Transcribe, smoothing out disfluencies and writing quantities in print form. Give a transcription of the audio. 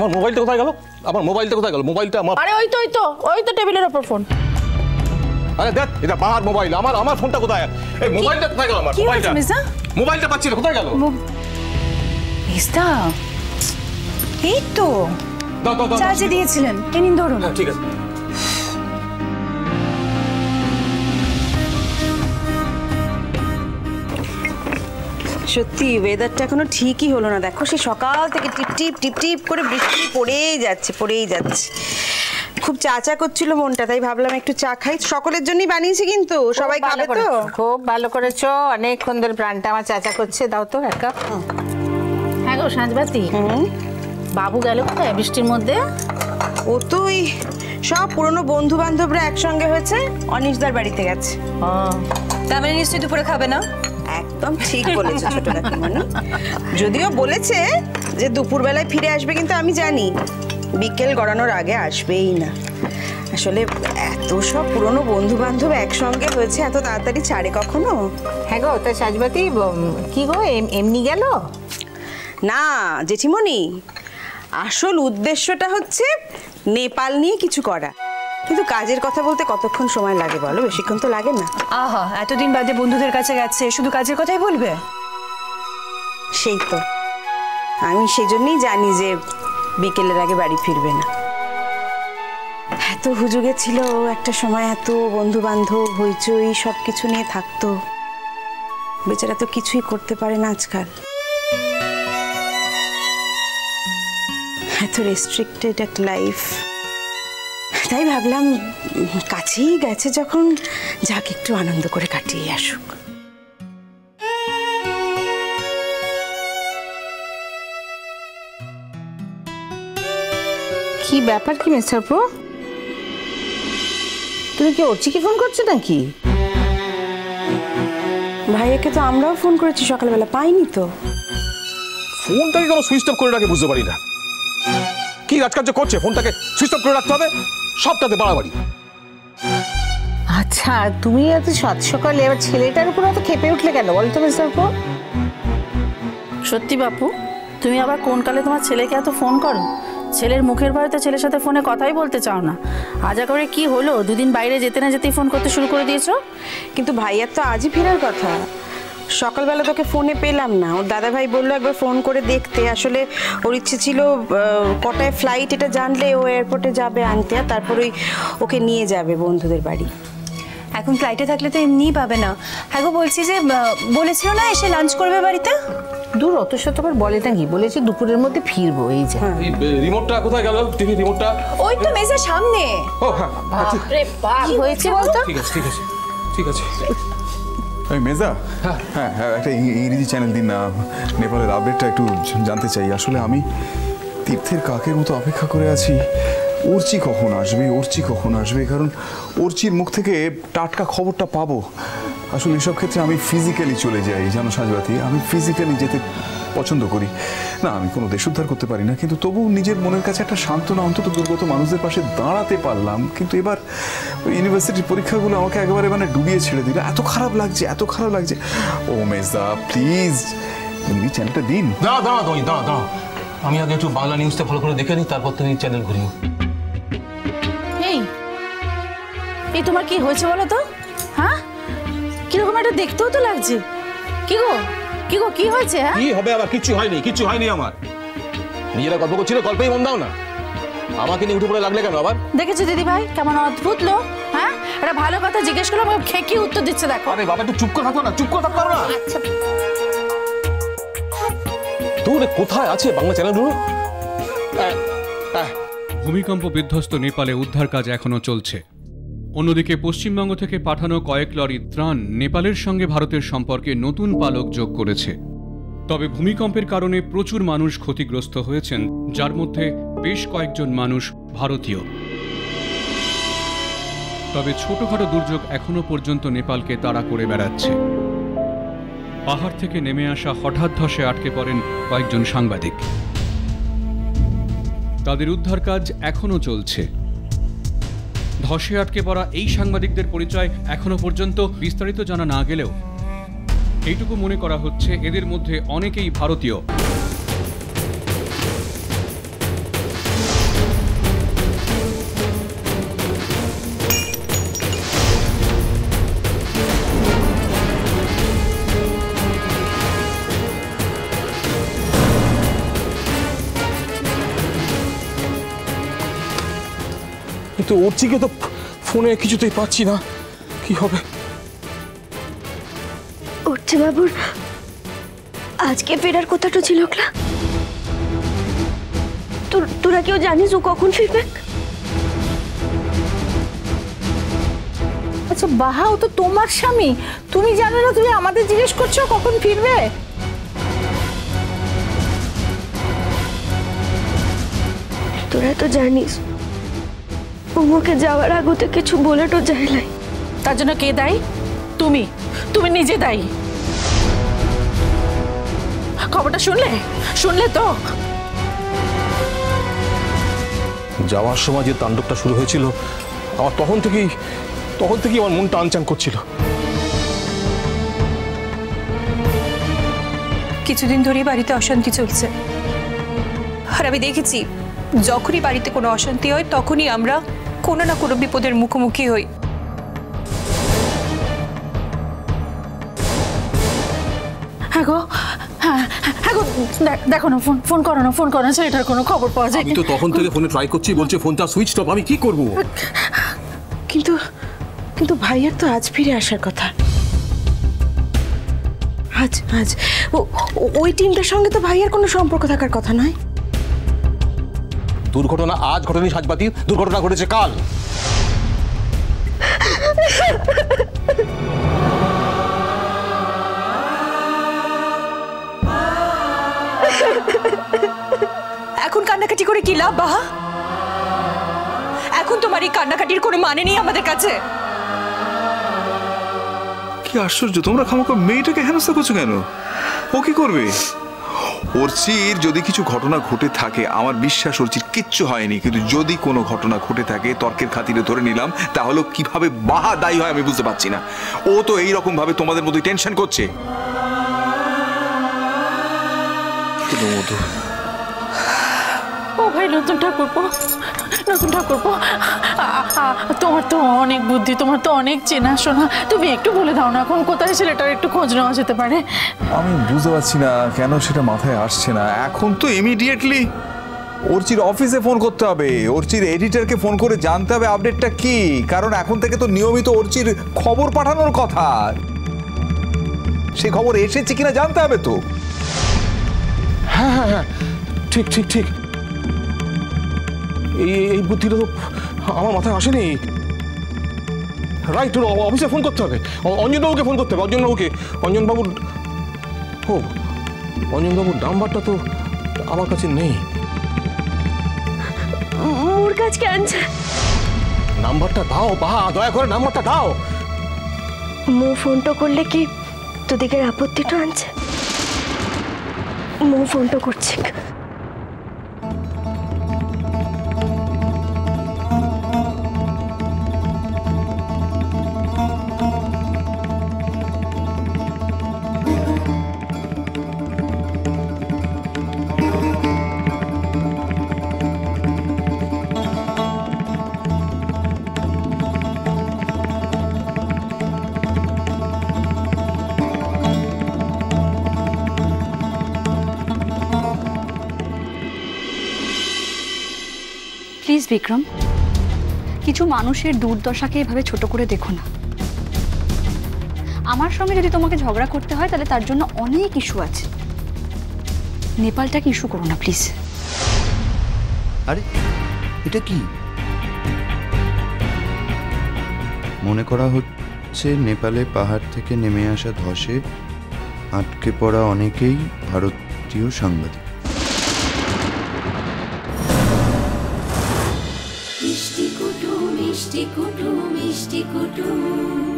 আমার মোবাইলটা কোথায় গেল? আমার মোবাইলটা কোথায় গেল? মোবাইলটা আমার, আরে ওই তো টেবিলের উপর ফোন। আরে দেখ, এটা বাহার মোবাইল। আমার ফোনটা কোথায়? এই মোবাইলটা কোথায় গেল? আমার মোবাইলটা, মোবাইলটা পাচ্ছি না, কোথায় গেল? মিস্তা, এই তো দাও দাও দাও, চার্জে দিয়েছিলেন, এই নিন ধরুন। ঠিক আছে। সত্যি ওয়েদারটা এখনো ঠিকই হলো না। দেখো সেই সকাল থেকে টিপ টিপ টিপ টিপ করে বৃষ্টি পড়েই যাচ্ছে। খুব চা করছিল মনটা, তাই ভাবলাম একটু চা খাই। সকলের জন্যই বানিয়েছি, কিন্তু সবাই খাবে তো। খুব ভালো করেছো, অনেকক্ষণ ধরে প্রাণটা আমার চা করছে। দাও তো এক কাপ। হ্যাঁ গো সাঁঝবাতি, বাবু গেল কোথায় বৃষ্টির মধ্যে? ও তো ওই সব পুরনো বন্ধু বান্ধবরা একসঙ্গে হয়েছে, অনিশদার বাড়িতে গেছে। তার মানে নিশ্চয়ই দুপুরে খাবে না? একদম ঠিক বলেছে ছোট কাকিমণি। যদিও বলেছে যে দুপুরবেলায় ফিরে আসবে, কিন্তু আমি জানি বিকেল গড়ানোর আগে আসবেই না। আসলে এত সব পুরনো বন্ধু বান্ধব একসঙ্গে হয়েছে, এত তাড়াতাড়ি ছাড়ে কখনো? হ্যাঁ গো, তা সাঁঝবাতি কি গো এমনি গেল? না জেঠিমণি, আসল উদ্দেশ্যটা হচ্ছে নেপাল নিয়ে কিছু করা। কিন্তু কাজের কথা বলতে কতক্ষণ সময় লাগে বলো? বেশিক্ষণ তো লাগে না। আহা, এতদিন বাদে বন্ধুদের কাছে গেছে, শুধু কাজের কথাই বলবে? সেই তো, আমি সেই জন্যই জানি যে বিকেলের আগে বাড়ি ফিরবে না। এত হুজুগে ছিল একটা সময়, এত বন্ধু বান্ধব হইচই সব কিছু নিয়ে থাকতো। বেচারা তো কিছুই করতে পারে না আজকাল। এত রেস্ট্রিক্টেড একটা লাইফ। তাই ভাবলাম কাছেই গেছে যখন, যাক একটু আনন্দ করে কাটিয়ে আসুক। কি ব্যাপার কি মিস্টার প্রো, তুমি কি অর্চিকে ফোন করছো নাকি? ভাইয়াকে তো আমরাও ফোন করেছি সকালবেলা, পাইনি তো। ফোনটাকে কোনো সুইচ অফ করে রাখে বুঝতে পারি না। কি রাজকার্য করছে? ফোনটাকে সুইচ অফ করে রাখতে হবে, সবটাতে বাড়াবাড়ি। আচ্ছা, তুমি এত সাত সকালে এবার ছেলেটার উপর এত খেপে উঠলে কেন বলো তো মিস্টার প্রো? সত্যি বাপু, তুমি আবার কোন কালে তোমার ছেলেকে এত ফোন করো? ছেলের মুখের ভয়তে ছেলের সাথে ফোনে কথাই বলতে চাও না। আজা করে কি হলো, দুদিন বাইরে যেতে না যেতেই ফোন করতে শুরু করে দিয়েছো? কিন্তু ভাইয়ার তো আজই ফেরার কথা। সকালবেলা তোকে ফোনে পেলাম না। ওর দাদা ভাই বললো একবার ফোন করে দেখতে। আসলে ওর ইচ্ছে ছিল কটায় ফ্লাইট এটা জানলে ও এয়ারপোর্টে যাবে আনতে, আর তারপর ওকে নিয়ে যাবে বন্ধুদের বাড়ি। এখন ফ্লাইটে থাকলে তো এমনিই পাবে না। হ্যাঁ গো, বলছি যে বলেছিল না এসে লাঞ্চ করবে বাড়িতে? দূর, অত শত আবার বলে নাকি, বলেছি দুপুরের মধ্যে ফিরবো। এই যে এই রিমোটটা কোথায় গেল? টিভি রিমোটটা ওই তো মেজের সামনে। ও হ্যাঁ, কি হয়েছে বলতো? ঠিক আছে। এই মেজা, হ্যাঁ একটা ইংরেজি চ্যানেল দিন না, নেপালের আপডেটটা একটু জানতে চাই। আসলে আমি তীর্থের কাকের মতো অপেক্ষা করে আছি, অর্চি কখন আসবে, কারণ অর্চির মুখ থেকে টাটকা খবরটা পাবো। আসলে এসব ক্ষেত্রে আমি ফিজিক্যালি চলে যাই, জানো সাঁঝবাতি, আমি ফিজিক্যালি যেতে পছন্দ করি না। আমি কোনো দেশ উদ্ধার করতে পারি না, কিন্তু তবু নিজের মনের কাছে একটা সান্ত্বনা, অন্তত দুর্গত মানুষদের পাশে দাঁড়াতে পারলাম। কিন্তু এবার ওই ইউনিভার্সিটির পরীক্ষাগুলো আমাকে একেবারে ডুবিয়ে ছেড়ে দিল। এত খারাপ লাগছে। ও মেজদা প্লিজ চ্যানেলটা দিন। দাঁড়া, আমি আগে একটু বাংলা নিউজটা ভালো করে দেখে নিই, তারপর তুমি চ্যানেল ঘুরিও। এই তোমার কি হয়েছে বলো তো? হ্যাঁ, কিরকম একটা দেখতেও তো লাগছে। কি গো কি হয়েছে? হ্যাঁ, কি হবে আবার? কিচ্ছু হয়নি আমার। নিজেরা গল্প করছিল, গল্পেই মন দাও না। আমাকে নিয়ে উঠে পড়ে লাগলে কেন আবার? দেখেছো দিদি ভাই কেমন অদ্ভুত লোক? হ্যাঁ, একটা ভালো কথা জিজ্ঞেস করলাম, খেকি উত্তর দিচ্ছে। দেখো, আরে বাবা, একটু চুপ করে থাকো না। আচ্ছা, তোর কোথায় আছে বাংলা চ্যানেলগুলো? ভূমিকম্প বিধ্বস্ত নেপালে উদ্ধার কাজ এখনো চলছে। অন্যদিকে পশ্চিমবঙ্গ থেকে পাঠানো কয়েক লরি ত্রাণ নেপালের সঙ্গে ভারতের সম্পর্কে নতুন পালক যোগ করেছে। তবে ভূমিকম্পের কারণে প্রচুর মানুষ ক্ষতিগ্রস্ত হয়েছেন, যার মধ্যে বেশ কয়েকজন মানুষ ভারতীয়। তবে ছোটখাটো দুর্যোগ এখনো পর্যন্ত নেপালকে তাড়া করে বেড়াচ্ছে। পাহাড় থেকে নেমে আসা হঠাৎ ধসে আটকে পড়েন কয়েকজন সাংবাদিক। তাদের উদ্ধার কাজ এখনো চলছে। ধসে আটকে পড়া এই সাংবাদিকদের পরিচয় এখনো পর্যন্ত বিস্তারিত জানা না গেলেও এইটুকু মনে করা হচ্ছে এদের মধ্যে অনেকেই ভারতীয়। কিন্তু অর্চিকে তো ফোনে কিছুতেই পাচ্ছি না, কি হবে? অর্চি বাবুর আজকে ফেরার কথাটা ছিল ক্লা, তোরা কেউ জানিস ও কখন ফিরবে? আচ্ছা বাহা, ও তো তোমার স্বামী, তুমি জানো না? তুমি আমাদের জিজ্ঞেস করছো কখন ফিরবে? তোরা তো জানিস ওমকে যাওয়ার আগে তো কিছু বলে তো যায় নাই। তার জন্য কে দায়ী? তুমি তুমি নিজে দায়ী। খবরটা শুনলে তো? যাওয়ার সময় যে তাণ্ডবটা শুরু হয়েছিল, আমার তখন থেকেই আমার মনটা আনচান করছিল। কিছুদিন ধরেই বাড়িতে অশান্তি চলছে, আর আমি দেখেছি যখনই বাড়িতে কোনো অশান্তি হয় তখনই আমরা কোনো না কোনো বিপদের মুখোমুখি হই। হ্যাঁ গো, হ্যাঁ গো, দেখো না, ফোন করো না, ছেলেটার কোনো খবর পাওয়া যায়? আমি তো তখন থেকে ফোনে ট্রাই করছি, বলছে ফোনটা সুইচ অফ, আমি কি করব? কিন্তু ভাইয়ার তো আজ ফিরে আসার কথা। আজ ওই টিমটার সঙ্গে তো ভাইয়ার কোনো সম্পর্ক থাকার কথা নয়। দুর্ঘটনা আজ ঘটেনি সাজবাতি, দুর্ঘটনা ঘটেছে কাল। এখন কান্নাকাটি করে কি লাভ বাহা? এখন তোমার এই কান্নাকাটির কোনো মানে নেই আমাদের কাছে। কি আশ্চর্য, তোমরা খামোখা মেয়েটাকে হেনস্থা করছো কেন? ও কি করবে? অর্চির যদি কিছু ঘটনা ঘটে থাকে, আমার বিশ্বাস অর্চির কিচ্ছু হয়নি, কিন্তু যদি কোনো ঘটনা ঘটে থাকে তর্কের খাতিরে ধরে নিলাম, তাহলে কিভাবে বাহা দায়ী হয় আমি বুঝতে পারছি না। ও তো এইরকম ভাবে তোমাদের মধ্যে টেনশন করছে। ও ভাই, নতুন ঠাকুরপো, তোমার তো অনেক বুদ্ধি, তোমার তো অনেক চেনাশোনা, তুমি একটু বলে দাও না এখন কোথায় ছেলেটার একটু খোঁজ নেওয়া যেতে পারে? আমি বুঝতে পারছি না কেন সেটা মাথায় আসছে না। এখন তো ইমিডিয়েটলি অর্চির অফিসে ফোন করতে হবে, অর্চির এডিটরকে ফোন করে জানতে হবে আপডেটটা কি, কারণ এখন থেকে তো নিয়মিত অর্চির খবর পাঠানোর কথা। সেই খবর এসেছে কিনা জানতে হবে তো। হ্যাঁ, ঠিক। এই বুদ্ধিটা তো আমার মাথায় আসেনি। রাইট, অফিসে ফোন করতে হবে, অঞ্জনবাবুকে ফোন করতে হবে, অঞ্জনবাবুর নাম্বারটা তো আমার কাছে নেই। ওর কাছে কে আনছে? নাম্বারটা দাও বাহা, দয়া করে নাম্বারটা দাও। মো ফোনটা করলে কি তোদিকে আপত্তিটা আনছে? মো ফোনটা করছে। প্লিজ বিক্রম, কিছু মানুষের দুর্দশাকে এভাবে ছোট করে দেখো না। আমার সঙ্গে যদি তোমাকে ঝগড়া করতে হয় তাহলে তার জন্য অনেক ইস্যু আছে, নেপালটাকে ইস্যু করো না প্লিজ। আরে এটা কি? মনে করা হচ্ছে নেপালে পাহাড় থেকে নেমে আসা ধসে আটকে পড়া অনেকেই ভারতীয় সাংবাদিক। মিষ্টি কুটুম মিষ্টি কুটুম মিষ্টি কুটুম।